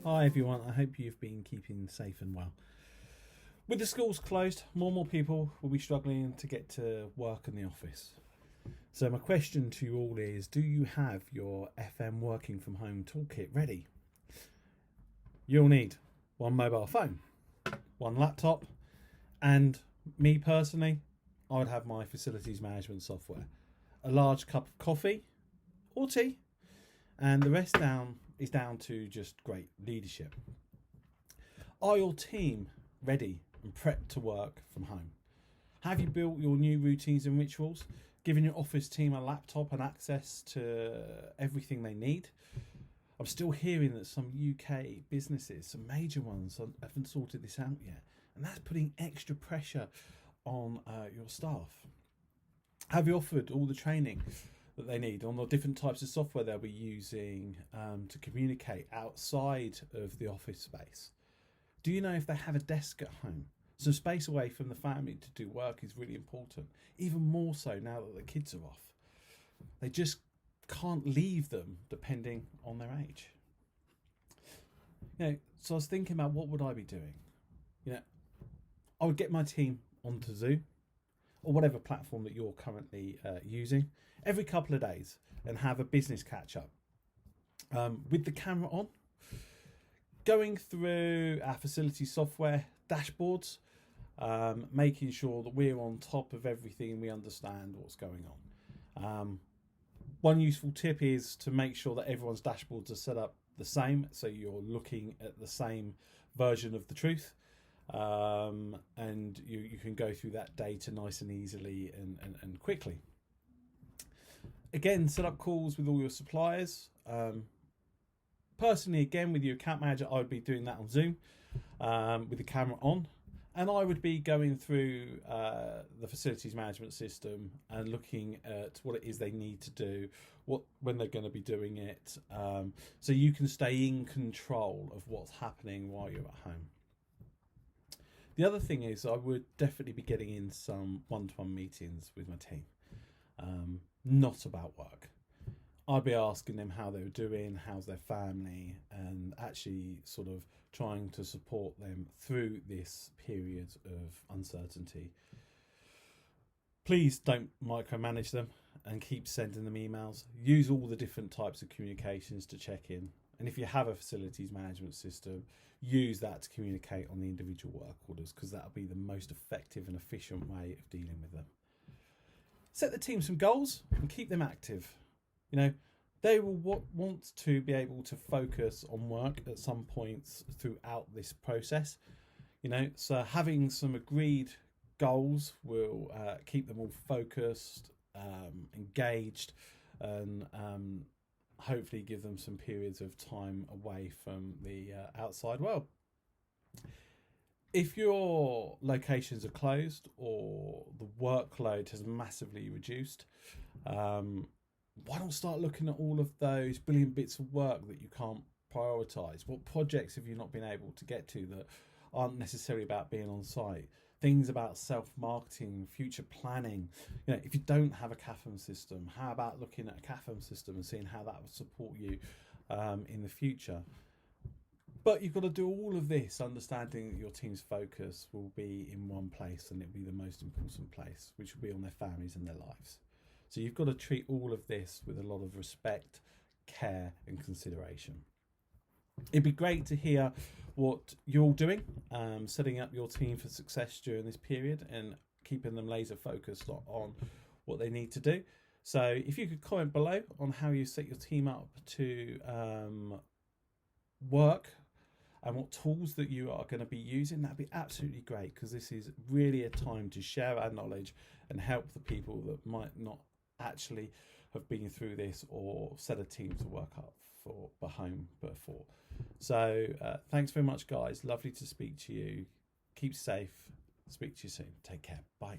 Hi everyone, I hope you've been keeping safe and well. With the schools closed, more and more people will be struggling to get to work in the office. So my question to you all is, do you have your FM working from home toolkit ready? You'll need one mobile phone, one laptop, and me personally, I would have my facilities management software, a large cup of coffee or tea, and the rest is down to just great leadership. Are your team ready and prepped to work from home? Have you built your new routines and rituals, given your office team a laptop and access to everything they need? I'm still hearing that some UK businesses, some major ones, haven't sorted this out yet, and that's putting extra pressure on your staff. Have you offered all the training that they need on the different types of software they'll be using to communicate outside of the office space? Do you know if they have a desk at home? Some space away from the family to do work is really important, even more so now that the kids are off. They just can't leave them depending on their age. So I was thinking about what would I be doing? I would get my team onto Zoom or whatever platform that you're currently using every couple of days and have a business catch up with the camera on, going through our facility software dashboards, making sure that we're on top of everything and we understand what's going on. One useful tip is to make sure that everyone's dashboards are set up the same, so you're looking at the same version of the truth, and you can go through that data nice and easily and quickly. Again, set up calls with all your suppliers. Personally, again, with your account manager, I would be doing that on Zoom with the camera on. And I would be going through the facilities management system and looking at what it is they need to do, when they're going to be doing it, so you can stay in control of what's happening while you're at home. The other thing is I would definitely be getting in some one-to-one meetings with my team, not about work. I'd be asking them how they were doing, how's their family, and actually sort of trying to support them through this period of uncertainty. Please don't micromanage them and keep sending them emails. Use all the different types of communications to check in. And if you have a facilities management system, use that to communicate on the individual work orders, because that'll be the most effective and efficient way of dealing with them. Set the team some goals and keep them active. They will want to be able to focus on work at some points throughout this process. So having some agreed goals will keep them all focused, engaged, and hopefully give them some periods of time away from the outside world. If your locations are closed or the workload has massively reduced, why not start looking at all of those brilliant bits of work that you can't prioritise? What projects have you not been able to get to that aren't necessarily about being on site? Things about self-marketing, future planning. If you don't have a CAFM system, how about looking at a CAFM system and seeing how that would support you in the future? But you've got to do all of this understanding that your team's focus will be in one place, and it'll be the most important place, which will be on their families and their lives. So you've got to treat all of this with a lot of respect, care and consideration. It'd be great to hear what you're all doing, setting up your team for success during this period and keeping them laser focused on what they need to do. So if you could comment below on how you set your team up to work and what tools that you are going to be using, that'd be absolutely great, because this is really a time to share our knowledge and help the people that might not actually have been through this or set a team to work up for home before. So thanks very much, guys. Lovely to speak to you. Keep safe. Speak to you soon. Take care. Bye.